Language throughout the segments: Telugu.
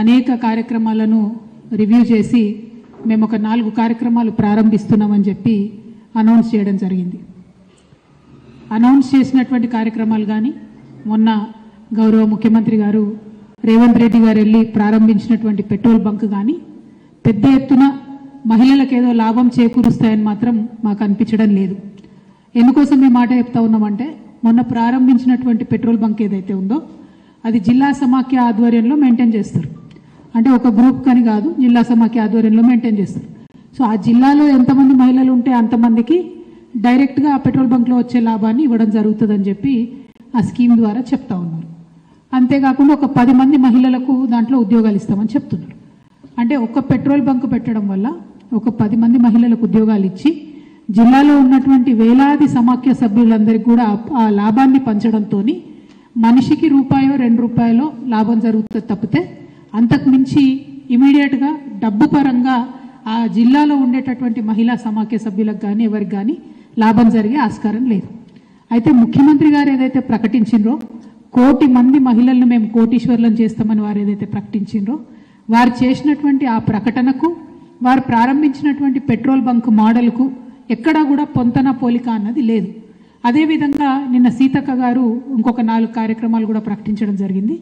అనేక కార్యక్రమాలను రివ్యూ చేసి మేము ఒక 4 కార్యక్రమాలు ప్రారంభిస్తున్నామని చెప్పి అనౌన్స్ చేయడం జరిగింది. అనౌన్స్ చేసినటువంటి కార్యక్రమాలు కానీ మొన్న గౌరవ ముఖ్యమంత్రి గారు రేవంత్ రెడ్డి గారు వెళ్ళి ప్రారంభించినటువంటి పెట్రోల్ బంక్ కానీ పెద్ద ఎత్తున మహిళలకు ఏదో లాభం చేకూరుస్తాయని మాత్రం మాకు అనిపించడం లేదు. ఎందుకోసం ఈ మాట చెప్తా ఉన్నామంటే మొన్న ప్రారంభించినటువంటి పెట్రోల్ బంక్ ఏదైతే ఉందో అది జిల్లా సమాఖ్య ఆధ్వర్యంలో మెయింటైన్ చేస్తారు. అంటే ఒక గ్రూప్ కని కాదు, జిల్లా సమాఖ్య ఆధ్వర్యంలో మెయింటైన్ చేస్తారు. సో ఆ జిల్లాలో ఎంతమంది మహిళలు ఉంటే అంతమందికి డైరెక్ట్గా ఆ పెట్రోల్ బంక్లో వచ్చే లాభాన్ని ఇవ్వడం జరుగుతుందని చెప్పి ఆ స్కీమ్ ద్వారా చెప్తా ఉన్నారు. అంతేకాకుండా ఒక 10 మంది మహిళలకు దాంట్లో ఉద్యోగాలు ఇస్తామని చెప్తున్నారు. అంటే ఒక పెట్రోల్ బంక్ పెట్టడం వల్ల ఒక 10 మంది మహిళలకు ఉద్యోగాలు ఇచ్చి జిల్లాలో ఉన్నటువంటి వేలాది సమాఖ్య సభ్యులందరికీ కూడా ఆ లాభాన్ని పంచడంతో మనిషికి ₹2 లాభం జరుగుతుంది తప్పితే అంతకు మించి ఇమీడియట్గా డబ్బు పరంగా ఆ జిల్లాలో ఉండేటటువంటి మహిళా సమాఖ్య సభ్యులకు కానీ ఎవరికి కానీ లాభం జరిగే ఆస్కారం లేదు. అయితే ముఖ్యమంత్రి గారు ఏదైతే ప్రకటించిండ్రో 1 కోటి మంది మహిళలను మేము కోటీశ్వర్లను చేస్తామని వారు ఏదైతే ప్రకటించిండ్రో వారు చేసినటువంటి ఆ ప్రకటనకు వారు ప్రారంభించినటువంటి పెట్రోల్ బంక్ మోడల్కు ఎక్కడా కూడా పొంతన పోలిక అన్నది లేదు. అదేవిధంగా నిన్న సీతక్క గారు ఇంకొక 4 కార్యక్రమాలు కూడా ప్రకటించడం జరిగింది.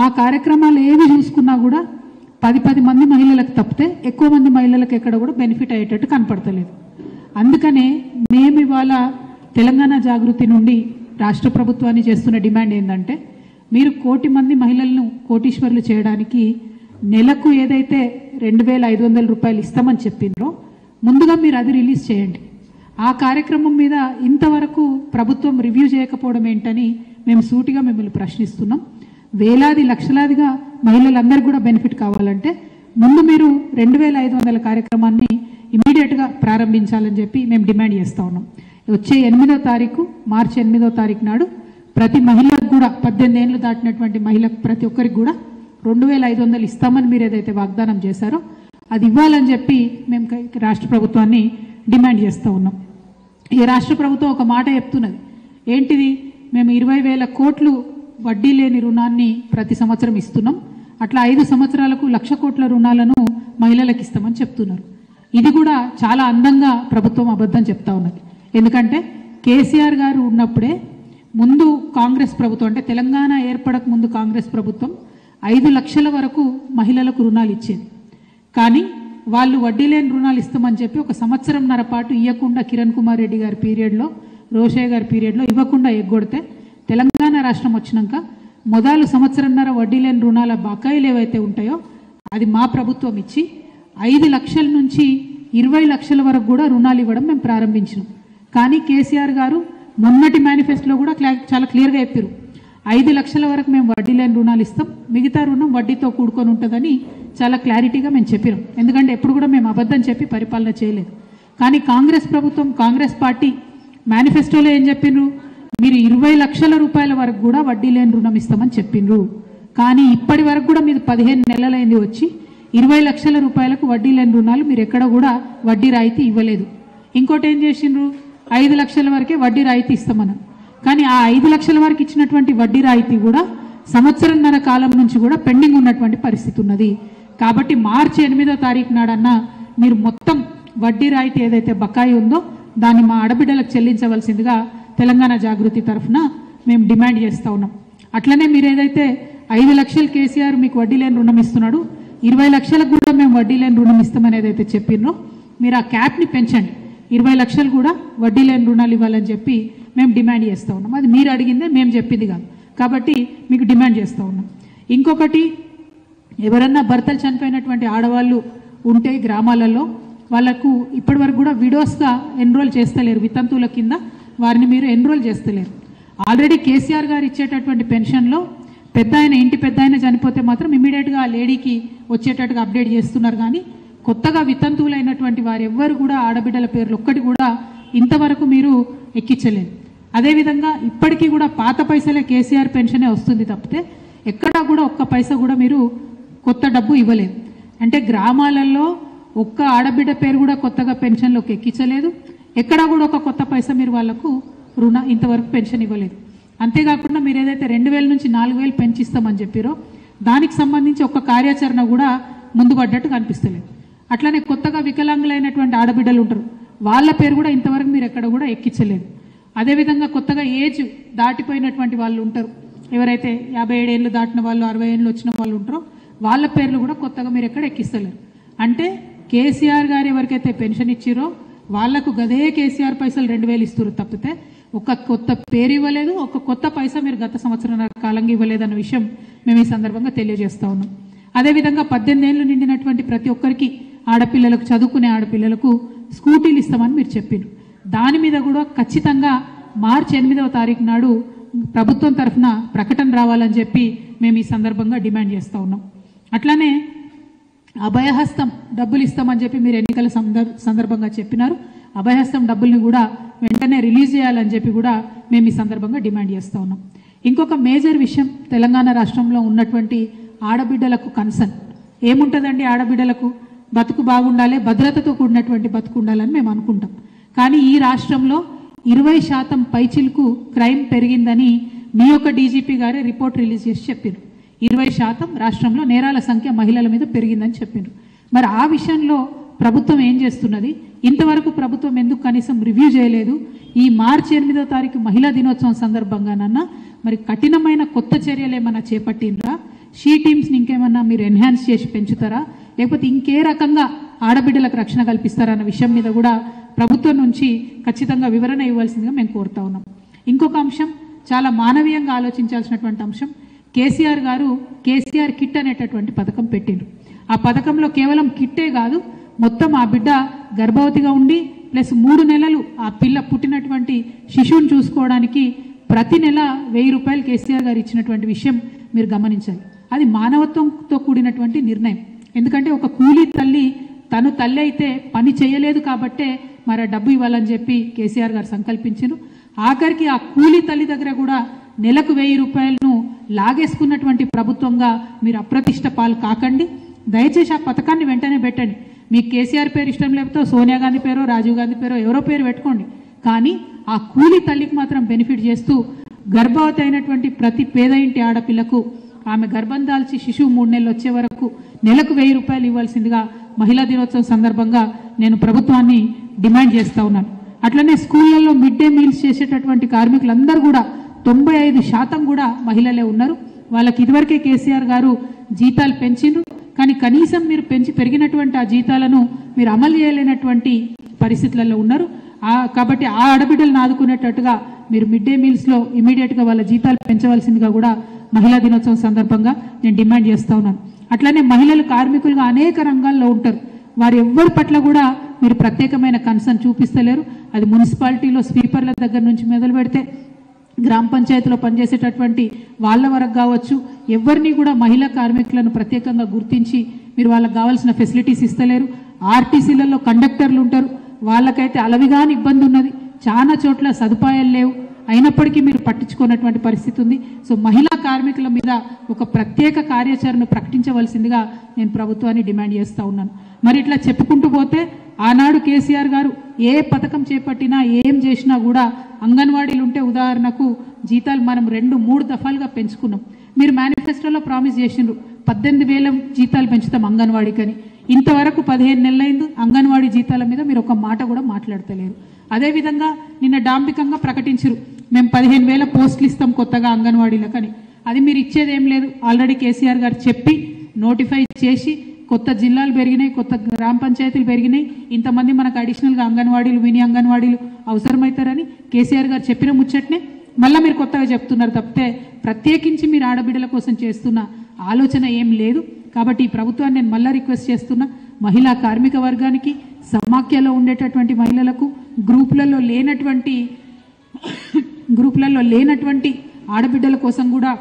ఆ కార్యక్రమాలు ఏవి చూసుకున్నా కూడా 10 మంది మహిళలకు తప్పితే ఎక్కువ మంది మహిళలకు ఎక్కడ కూడా బెనిఫిట్ అయ్యేటట్టు కనపడతలేదు. అందుకనే మేము ఇవాళ తెలంగాణ జాగృతి నుండి రాష్ట్ర ప్రభుత్వాన్ని చేస్తున్న డిమాండ్ ఏంటంటే మీరు 1 కోటి మంది మహిళలను కోటీశ్వర్లు చేయడానికి నెలకు ఏదైతే ₹2,500 ఇస్తామని చెప్పిండ్రో ముందుగా మీరు అది రిలీజ్ చేయండి. ఆ కార్యక్రమం మీద ఇంతవరకు ప్రభుత్వం రివ్యూ చేయకపోవడం ఏంటని మేము సూటిగా మిమ్మల్ని ప్రశ్నిస్తున్నాం. వేలాది లక్షలాదిగా మహిళలందరూ కూడా బెనిఫిట్ కావాలంటే ముందు మీరు 2,500 కార్యక్రమాన్ని ఇమీడియట్గా ప్రారంభించాలని చెప్పి మేము డిమాండ్ చేస్తూ ఉన్నాం. వచ్చే 8వ తారీఖు మార్చి 8వ తారీఖు నాడు ప్రతి మహిళకు కూడా 18 ఏళ్ళు దాటినటువంటి మహిళకు ప్రతి ఒక్కరికి కూడా 2,500 ఇస్తామని మీరు ఏదైతే వాగ్దానం చేశారో అది ఇవ్వాలని చెప్పి మేము రాష్ట్ర ప్రభుత్వాన్ని డిమాండ్ చేస్తూ ఉన్నాం. ఈ రాష్ట్ర ప్రభుత్వం ఒక మాట చెప్తున్నది ఏంటిది, మేము 20,000 కోట్లు వడ్డీ లేని రుణాన్ని ప్రతి సంవత్సరం ఇస్తున్నాం, అట్లా 5 సంవత్సరాలకు 1,00,000 కోట్ల రుణాలను మహిళలకు ఇస్తామని చెప్తున్నారు. ఇది కూడా చాలా అందంగా ప్రభుత్వం అబద్ధం చెప్తా ఉన్నది. ఎందుకంటే కేసీఆర్ గారు ఉన్నప్పుడే ముందు కాంగ్రెస్ ప్రభుత్వం అంటే తెలంగాణ ఏర్పడక ముందు కాంగ్రెస్ ప్రభుత్వం 5 లక్షల వరకు మహిళలకు రుణాలు ఇచ్చేది. కానీ వాళ్ళు వడ్డీ లేని రుణాలు ఇస్తామని చెప్పి 1 సంవత్సరంన్నర పాటు ఇవ్వకుండా కిరణ్ కుమార్ రెడ్డి గారి పీరియడ్లో రోషయ్య గారి పీరియడ్లో ఇవ్వకుండా ఎగ్గొడితే తెలంగాణ రాష్ట్రం వచ్చినాక మొదలు సంవత్సరంన్నర వడ్డీ లేని రుణాల బకాయిలు ఏవైతే ఉంటాయో అది మా ప్రభుత్వం ఇచ్చి 5 లక్షల నుంచి 20 లక్షల వరకు కూడా రుణాలు ఇవ్వడం మేము ప్రారంభించినాం. కానీ కేసీఆర్ గారు మొన్నటి మేనిఫెస్టోలో కూడా చాలా క్లియర్గా చెప్పారు 5 లక్షల వరకు మేము వడ్డీ లేని రుణాలు ఇస్తాం, మిగతా రుణం వడ్డీతో కూడుకొని ఉంటుందని చాలా క్లారిటీగా మేము చెప్పినాం. ఎందుకంటే ఎప్పుడు కూడా మేము అబద్ధం చెప్పి పరిపాలన చేయలేదు. కానీ కాంగ్రెస్ ప్రభుత్వం కాంగ్రెస్ పార్టీ మేనిఫెస్టోలో ఏం చెప్పిండ్రు, మీరు 20 లక్షల రూపాయల వరకు కూడా వడ్డీ లేని రుణం ఇస్తామని చెప్పిండ్రు. కానీ ఇప్పటి వరకు కూడా మీరు 15 నెలలైంది వచ్చి 20 లక్షల రూపాయలకు వడ్డీ లేని రుణాలు మీరు ఎక్కడ కూడా వడ్డీ రాయితీ ఇవ్వలేదు. ఇంకోటి ఏం చేసిండ్రు, 5 లక్షల వరకే వడ్డీ రాయితీ ఇస్తామన్నారు. కానీ ఆ 5 లక్షల వరకు ఇచ్చినటువంటి వడ్డీ రాయితీ కూడా సంవత్సరంన్నర కాలం నుంచి కూడా పెండింగ్ ఉన్నటువంటి పరిస్థితి ఉన్నది. కాబట్టి మార్చి 8వ తారీఖు నాడన్నా మీరు మొత్తం వడ్డీ రాయితీ ఏదైతే బకాయి ఉందో దాన్ని మా ఆడబిడ్డలకు చెల్లించవలసిందిగా తెలంగాణ జాగృతి తరఫున మేము డిమాండ్ చేస్తూ ఉన్నాం. అట్లనే మీరు ఏదైతే 5 లక్షలు కేసీఆర్ మీకు వడ్డీ లేని రుణం ఇస్తున్నాడు, 20 లక్షలకు కూడా మేము వడ్డీ లేని రుణం ఇస్తామని ఏదైతే చెప్పినో మీరు ఆ క్యాప్ని పెంచండి, 20 లక్షలు కూడా వడ్డీ లేని రుణాలు ఇవ్వాలని చెప్పి మేము డిమాండ్ చేస్తూ ఉన్నాం. అది మీరు అడిగిందే, మేము చెప్పింది కాదు. కాబట్టి మీకు డిమాండ్ చేస్తూ ఉన్నాం. ఇంకొకటి, ఎవరన్నా భర్తలు చనిపోయినటువంటి ఆడవాళ్ళు ఉంటే గ్రామాలలో వాళ్ళకు ఇప్పటి వరకు కూడా విడోస్గా ఎన్రోల్ చేస్తలేరు, వితంతువుల కింద వారిని మీరు ఎన్రోల్ చేస్తలేరు. ఆల్రెడీ కేసీఆర్ గారు ఇచ్చేటటువంటి పెన్షన్లో ఇంటి పెద్ద ఆయన చనిపోతే మాత్రం ఇమీడియట్గా ఆ లేడీకి వచ్చేటట్టుగా అప్డేట్ చేస్తున్నారు. కానీ కొత్తగా వితంతువులైనటువంటి వారు ఎవ్వరు కూడా ఆడబిడ్డల పేర్లు ఒక్కటి కూడా ఇంతవరకు మీరు ఎక్కించలేదు. అదేవిధంగా ఇప్పటికీ కూడా పాత పైసలే కేసీఆర్ పెన్షనే వస్తుంది తప్పితే ఎక్కడా కూడా ఒక్క పైసా కూడా మీరు కొత్త డబ్బు ఇవ్వలేదు. అంటే గ్రామాలలో ఒక్క ఆడబిడ్డ పేరు కూడా కొత్తగా పెన్షన్లోకి ఎక్కించలేదు, ఎక్కడా కూడా ఒక కొత్త పైసా మీరు వాళ్లకు ఇంతవరకు పెన్షన్ ఇవ్వలేదు. అంతేకాకుండా మీరు ఏదైతే 2,000 నుంచి 4,000 పెంచిస్తామని చెప్పారో దానికి సంబంధించి ఒక కార్యాచరణ కూడా ముందు పడ్డట్టు కనిపిస్తలేదు. అట్లనే కొత్తగా వికలాంగులైనటువంటి ఆడబిడ్డలు ఉంటారు, వాళ్ళ పేరు కూడా ఇంతవరకు మీరు ఎక్కడ కూడా ఎక్కించలేదు. అదేవిధంగా కొత్తగా ఏజ్ దాటిపోయినటువంటి వాళ్ళు ఉంటారు, ఎవరైతే 57 ఏళ్ళు దాటిన వాళ్ళు 60 ఏళ్ళు వచ్చిన వాళ్ళు ఉంటారో వాళ్ళ పేర్లు కూడా కొత్తగా మీరు ఎక్కడ ఎక్కిస్తలేరు. అంటే కేసీఆర్ గారు ఎవరికైతే పెన్షన్ ఇచ్చిరో వాళ్లకు గదే కేసీఆర్ పైసలు 2000 ఇస్తారు తప్పితే ఒక కొత్త పేరు ఇవ్వలేదు, ఒక కొత్త పైసా మీరు గత సంవత్సరం కాలంగా ఇవ్వలేదన్న విషయం మేము ఈ సందర్భంగా తెలియజేస్తా ఉన్నాం. అదేవిధంగా 18 ఏళ్ళు నిండినటువంటి ప్రతి ఒక్కరికి ఆడపిల్లలకు, చదువుకునే ఆడపిల్లలకు స్కూటీలు ఇస్తామని మీరు చెప్పారు. దాని మీద కూడా ఖచ్చితంగా మార్చి 8వ తారీఖు నాడు ప్రభుత్వం తరఫున ప్రకటన రావాలని చెప్పి మేము ఈ సందర్భంగా డిమాండ్ చేస్తూ ఉన్నాం. అట్లానే అభయహస్తం డబ్బులు ఇస్తామని చెప్పి మీరు ఎన్నికల సందర్భంగా చెప్పినారు. అభయహస్తం డబ్బుల్ని కూడా వెంటనే రిలీజ్ చేయాలని చెప్పి కూడా మేము ఈ సందర్భంగా డిమాండ్ చేస్తూ ఉన్నాం. ఇంకొక మేజర్ విషయం, తెలంగాణ రాష్ట్రంలో ఉన్నటువంటి ఆడబిడ్డలకు కన్సర్న్ ఏముంటుందండి? ఆడబిడ్డలకు బతుకు బాగుండాలి, భద్రతతో కూడినటువంటి బతుకు ఉండాలని మేము అనుకుంటాం. కానీ ఈ రాష్ట్రంలో 20% పైచిలకు క్రైమ్ పెరిగిందని మీ యొక్క డీజీపీ గారే రిపోర్ట్ రిలీజ్ చేసి చెప్పారు. 20% రాష్ట్రంలో నేరాల సంఖ్య మహిళల మీద పెరిగిందని చెప్పారు. మరి ఆ విషయంలో ప్రభుత్వం ఏం చేస్తున్నది? ఇంతవరకు ప్రభుత్వం ఎందుకు కనీసం రివ్యూ చేయలేదు? ఈ మార్చి 8వ తారీఖు మహిళా దినోత్సవం సందర్భంగానన్నా మరి కఠినమైన కొత్త చర్యలు ఏమన్నా చేపట్టినరా? షీ టీమ్స్ని ఇంకేమన్నా మీరు ఎన్హాన్స్ చేసి పెంచుతారా, లేకపోతే ఇంకే రకంగా ఆడబిడ్డలకు రక్షణ కల్పిస్తారా అన్న విషయం మీద కూడా ప్రభుత్వం నుంచి ఖచ్చితంగా వివరణ ఇవ్వాల్సిందిగా మేము కోరుతా ఉన్నాం. ఇంకొక అంశం, చాలా మానవీయంగా ఆలోచించాల్సినటువంటి అంశం, కేసీఆర్ గారు కేసీఆర్ కిట్ అనేటటువంటి పథకం పెట్టిండ్రు. ఆ పథకంలో కేవలం కిట్టే కాదు, మొత్తం ఆ బిడ్డ గర్భవతిగా ఉండి ప్లస్ 3 నెలలు ఆ పిల్ల పుట్టినటువంటి శిశువుని చూసుకోవడానికి ప్రతి నెల 1000 రూపాయలు కేసీఆర్ గారు ఇచ్చినటువంటి విషయం మీరు గమనించాలి. అది మానవత్వంతో కూడినటువంటి నిర్ణయం. ఎందుకంటే ఒక కూలీ తల్లి తను తల్లి అయితే పని చేయలేదు కాబట్టే మరి డబ్బు ఇవ్వాలని చెప్పి కేసీఆర్ గారు సంకల్పించారు. ఆఖరికి ఆ కూలీ తల్లి దగ్గర కూడా నెలకు 1000 రూపాయలను లాగేసుకున్నటువంటి ప్రభుత్వంగా మీరు అప్రతిష్ట పాలు కాకండి. దయచేసి ఆ పథకాన్ని వెంటనే పెట్టండి. మీకు కేసీఆర్ పేరు ఇష్టం లేకపోతే సోనియా గాంధీ పేరో రాజీవ్ గాంధీ పేరో ఎవరో పేరు పెట్టుకోండి, కానీ ఆ కూలీ తల్లికి మాత్రం బెనిఫిట్ చేస్తూ గర్భవతి అయినటువంటి ప్రతి పేద ఇంటి ఆడపిల్లకు ఆమె గర్భం దాల్చి శిశువు 3 నెలలు వచ్చే వరకు నెలకు 1000 రూపాయలు ఇవ్వాల్సిందిగా మహిళా దినోత్సవం సందర్భంగా నేను ప్రభుత్వాన్ని డిమాండ్ చేస్తూ ఉన్నాను. అట్లనే స్కూళ్లలో మిడ్ డే మీల్స్ చేసేటటువంటి కార్మికులందరూ కూడా 95% కూడా మహిళలే ఉన్నారు. వాళ్ళకి ఇదివరకే కేసీఆర్ గారు జీతాలు పెంచిండ్రు, కానీ కనీసం మీరు పెరిగినటువంటి ఆ జీతాలను మీరు అమలు చేయలేనటువంటి పరిస్థితులలో ఉన్నారు. కాబట్టి ఆ ఆడబిడ్డలను ఆదుకునేటట్టుగా మీరు మిడ్ డే మీల్స్లో ఇమీడియట్గా వాళ్ళ జీతాలు పెంచవలసిందిగా కూడా మహిళా దినోత్సవం సందర్భంగా నేను డిమాండ్ చేస్తూ ఉన్నాను. అట్లనే మహిళలు కార్మికులుగా అనేక రంగాల్లో ఉంటారు, వారు ఎవ్వరి పట్ల కూడా మీరు ప్రత్యేకమైన కన్సర్న్ చూపిస్తలేరు. అది మున్సిపాలిటీలో స్వీపర్ల దగ్గర నుంచి మొదలు పెడితే గ్రామ పంచాయతీలో పనిచేసేటటువంటి వాళ్ళ వరకు కావచ్చు, ఎవరిని కూడా మహిళా కార్మికులను ప్రత్యేకంగా గుర్తించి మీరు వాళ్ళకి కావాల్సిన ఫెసిలిటీస్ ఇస్తలేరు. ఆర్టీసీలలో కండక్టర్లు ఉంటారు, వాళ్ళకైతే అలవిగాని ఇబ్బంది ఉన్నది, చాలా చోట్ల సదుపాయాలు లేవు, అయినప్పటికీ మీరు పట్టించుకున్నటువంటి పరిస్థితి ఉంది. సో మహిళా కార్మికుల మీద ఒక ప్రత్యేక కార్యాచరణ ప్రకటించవలసిందిగా నేను ప్రభుత్వాన్ని డిమాండ్ చేస్తూ ఉన్నాను. మరి ఇట్లా చెప్పుకుంటూ పోతే ఆనాడు కేసీఆర్ గారు ఏ పథకం చేపట్టినా ఏం చేసినా కూడా అంగన్వాడీలు ఉంటే ఉదాహరణకు జీతాలు మనం 2-3 దఫాలుగా పెంచుకున్నాం. మీరు మేనిఫెస్టోలో ప్రామిస్ చేసిండ్రు 18,000 జీతాలు పెంచుతాం అంగన్వాడీకని. ఇంతవరకు 15 నెలలైంది, అంగన్వాడీ జీతాల మీద మీరు ఒక మాట కూడా మాట్లాడతలేరు. అదేవిధంగా నిన్న డాంబికంగా ప్రకటించారు, మేము 15,000 పోస్టులు ఇస్తాం కొత్తగా అంగన్వాడీలకని. అది మీరు ఇచ్చేది ఏం లేదు, ఆల్రెడీ కేసీఆర్ గారు చెప్పి నోటిఫై చేసి కొత్త జిల్లాలు పెరిగినాయి, కొత్త గ్రామ పంచాయతీలు పెరిగినాయి, ఇంతమంది మనకు అడిషనల్గా అంగన్వాడీలు మినీ అంగన్వాడీలు అవసరమవుతారని కేసీఆర్ గారు చెప్పిన ముచ్చట్నే మళ్ళీ మీరు కొత్తగా చెప్తున్నారు తప్పితే ప్రత్యేకించి మీరు ఆడబిడ్డల కోసం చేస్తున్న ఆలోచన ఏం లేదు. కాబట్టి ఈ ప్రభుత్వాన్ని నేను మళ్ళీ రిక్వెస్ట్ చేస్తున్నా, మహిళా కార్మిక వర్గానికి, సమాఖ్యలో ఉండేటటువంటి మహిళలకు, గ్రూపులలో లేనటువంటి ఆడబిడ్డల కోసం కూడా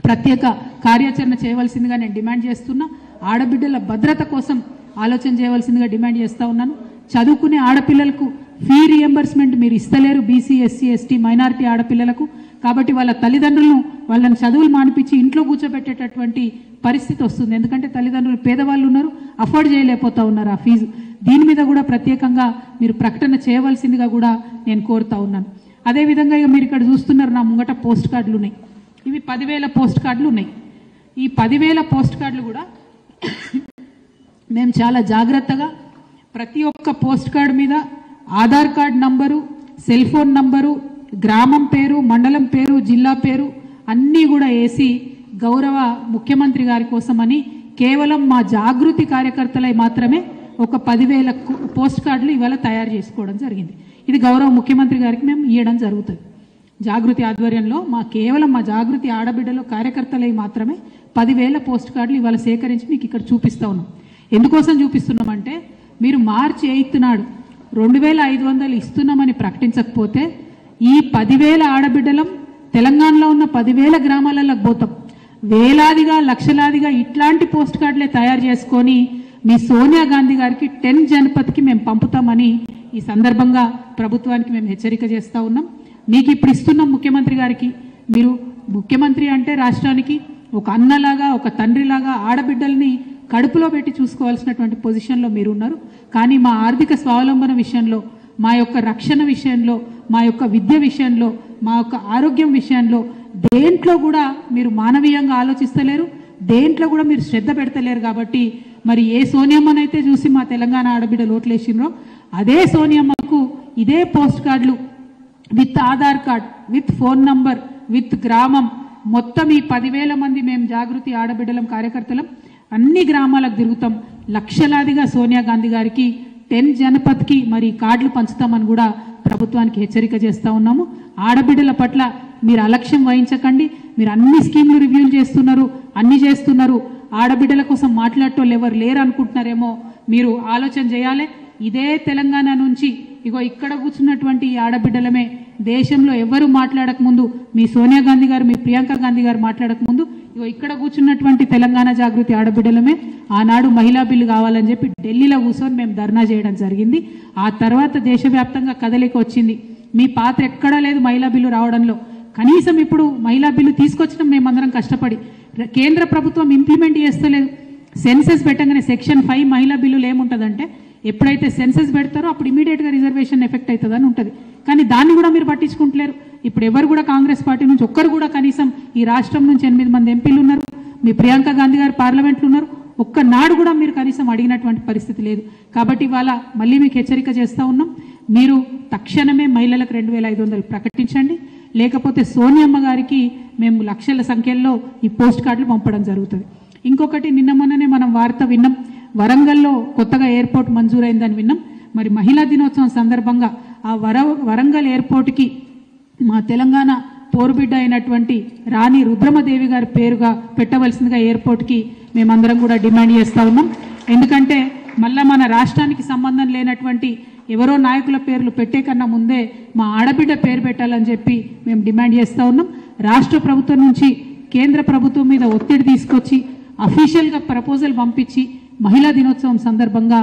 ప్రత్యేక కార్యాచరణ చేయవలసిందిగా నేను డిమాండ్ చేస్తున్నా. ఆడబిడ్డల భద్రత కోసం ఆలోచన చేయవలసిందిగా డిమాండ్ చేస్తూ ఉన్నాను. చదువుకునే ఆడపిల్లలకు ఫీ రియంబర్స్మెంట్ మీరు ఇస్తలేరు, బీసీ ఎస్సీ ఎస్టీ మైనారిటీ ఆడపిల్లలకు. కాబట్టి వాళ్ళ తల్లిదండ్రులను వాళ్ళని చదువులు మానిపించి ఇంట్లో కూర్చోబెట్టేటటువంటి పరిస్థితి వస్తుంది. ఎందుకంటే తల్లిదండ్రులు పేదవాళ్ళు ఉన్నారు, అఫోర్డ్ చేయలేకపోతా ఉన్నారు ఆ ఫీజు. దీని మీద కూడా ప్రత్యేకంగా మీరు ప్రకటన చేయవలసిందిగా కూడా నేను కోరుతా ఉన్నాను. అదేవిధంగా ఇక మీరు ఇక్కడ చూస్తున్నారు, నా ముంగట పోస్ట్ కార్డులు ఉన్నాయి, ఇవి 10,000 పోస్ట్ కార్డులు ఉన్నాయి. ఈ 10,000 పోస్ట్ కార్డులు కూడా మేము చాలా జాగ్రత్తగా ప్రతి ఒక్క పోస్ట్ కార్డు మీద Aadhaar card number, cell phone number, గ్రామం పేరు, మండలం పేరు, జిల్లా పేరు అన్నీ కూడా వేసి గౌరవ ముఖ్యమంత్రి గారి కోసమని కేవలం మా జాగృతి కార్యకర్తలై మాత్రమే ఒక 10,000 పోస్ట్ కార్డులు ఇవాళ తయారు చేసుకోవడం జరిగింది. ఇది గౌరవ ముఖ్యమంత్రి గారికి మేము ఇవ్వడం జరుగుతుంది. జాగృతి ఆధ్వర్యంలో కేవలం మా జాగృతి ఆడబిడ్డలో కార్యకర్తలై మాత్రమే 10,000 పోస్ట్ కార్డులు ఇవాళ సేకరించి మీకు ఇక్కడ చూపిస్తా ఉన్నాం. ఎందుకోసం చూపిస్తున్నామంటే మీరు మార్చి 8 నాడు 2,500 ఇస్తున్నామని ప్రకటించకపోతే ఈ 10,000 ఆడబిడ్డలం తెలంగాణలో ఉన్న 10,000 గ్రామాలకు పోతాం. వేలాదిగా లక్షలాదిగా ఇట్లాంటి పోస్ట్ కార్డులే తయారు చేసుకొని మీ సోనియా గాంధీ గారికి 10 జనపథ్కి మేము పంపుతామని ఈ సందర్భంగా ప్రభుత్వానికి మేము హెచ్చరిక చేస్తూ ఉన్నాం. మీకు ఇప్పుడు ఇస్తున్నాం ముఖ్యమంత్రి గారికి. మీరు ముఖ్యమంత్రి అంటే రాష్ట్రానికి ఒక అన్నలాగా, ఒక తండ్రిలాగా ఆడబిడ్డల్ని కడుపులో పెట్టి చూసుకోవాల్సినటువంటి పొజిషన్లో మీరు ఉన్నారు. కానీ మా ఆర్థిక స్వావలంబన విషయంలో, మా యొక్క రక్షణ విషయంలో, మా యొక్క విద్య విషయంలో, మా యొక్క ఆరోగ్యం విషయంలో దేంట్లో కూడా మీరు మానవీయంగా ఆలోచిస్తలేరు, దేంట్లో కూడా మీరు శ్రద్ధ పెడతలేరు. కాబట్టి మరి ఏ సోనియమ్మనైతే చూసి మా తెలంగాణ ఆడబిడ్డలు ఓట్లేసినో అదే సోనియమ్మకు ఇదే పోస్ట్ కార్డులు with Aadhaar card, with phone number, with గ్రామం మొత్తం ఈ 10,000 మంది మేము జాగృతి ఆడబిడ్డలం కార్యకర్తలం అన్ని గ్రామాలకు తిరుగుతాం. లక్షలాదిగా సోనియా గాంధీ గారికి 10 జనపథ్కి మరి కార్డులు పంచుతామని కూడా ప్రభుత్వానికి హెచ్చరిక చేస్తూ ఉన్నాము. ఆడబిడ్డల పట్ల మీరు అలక్ష్యం వహించకండి. మీరు అన్ని స్కీమ్లు రివ్యూలు చేస్తున్నారు, అన్ని చేస్తున్నారు. ఆడబిడ్డల కోసం మాట్లాడటోళ్ళు ఎవరు లేరు అనుకుంటున్నారేమో. మీరు ఆలోచన చేయాలి. ఇదే తెలంగాణ నుంచి ఇగో ఇక్కడ కూర్చున్నటువంటి ఈ ఆడబిడ్డలమే దేశంలో ఎవరు మాట్లాడక ముందు మీ సోనియా గాంధీ గారు, మీ ప్రియాంక గాంధీ గారు మాట్లాడక ముందు ఇగో ఇక్కడ కూర్చున్నటువంటి తెలంగాణ జాగృతి ఆడబిడ్డలమే ఆనాడు మహిళా బిల్లు కావాలని చెప్పి ఢిల్లీలో కూర్చొని మేము ధర్నా చేయడం జరిగింది. ఆ తర్వాత దేశవ్యాప్తంగా కదలిక వచ్చింది. మీ పాత్ర ఎక్కడా లేదు మహిళా బిల్లు రావడంలో. కనీసం ఇప్పుడు మహిళా బిల్లు తీసుకొచ్చినాం మేమందరం కష్టపడి. కేంద్ర ప్రభుత్వం ఇంప్లిమెంట్ చేస్తలేదు. సెన్సెస్ పెట్టగానే సెక్షన్ 5 మహిళా బిల్లులు ఏముంటుందంటే ఎప్పుడైతే సెన్సెస్ పెడతారో అప్పుడు ఇమీడియట్గా రిజర్వేషన్ ఎఫెక్ట్ అవుతుందని ఉంటుంది. కానీ దాన్ని కూడా మీరు పట్టించుకుంటలేరు. ఇప్పుడు ఎవరు కూడా కాంగ్రెస్ పార్టీ నుంచి ఒక్కరు కూడా కనీసం ఈ రాష్ట్రం నుంచి 8 మంది ఎంపీలు ఉన్నారు, మీ ప్రియాంక గాంధీ గారు పార్లమెంట్లో ఉన్నారు, ఒక్కనాడు కూడా మీరు కనీసం అడిగినటువంటి పరిస్థితి లేదు. కాబట్టి ఇవాళ మళ్ళీ మీకు హెచ్చరిక చేస్తూ ఉన్నాం. మీరు తక్షణమే మహిళలకు 2,500 ప్రకటించండి. లేకపోతే సోనియమ్మ గారికి మేము లక్షల సంఖ్యలో ఈ పోస్ట్ కార్డులు పంపడం జరుగుతుంది. ఇంకొకటి నిన్న మొన్ననే మనం వార్త విన్నాం, వరంగల్లో కొత్తగా ఎయిర్పోర్ట్ మంజూరైందని విన్నాం. మరి మహిళా దినోత్సవం సందర్భంగా ఆ వరంగల్ ఎయిర్పోర్ట్కి మా తెలంగాణ పోరుబిడ్డ అయినటువంటి రాణి రుద్రమదేవి గారి పేరుగా పెట్టవలసిందిగా ఎయిర్పోర్ట్కి మేమందరం కూడా డిమాండ్ చేస్తూ ఉన్నాం. ఎందుకంటే మళ్ళా మన రాష్ట్రానికి సంబంధం లేనటువంటి ఎవరో నాయకుల పేర్లు పెట్టే కన్నా ముందే మా ఆడబిడ్డ పేరు పెట్టాలని చెప్పి మేము డిమాండ్ చేస్తూ ఉన్నాం. రాష్ట్ర ప్రభుత్వం నుంచి కేంద్ర ప్రభుత్వం మీద ఒత్తిడి తీసుకొచ్చి అఫీషియల్గా ప్రపోజల్ పంపించి మహిళా దినోత్సవం సందర్భంగా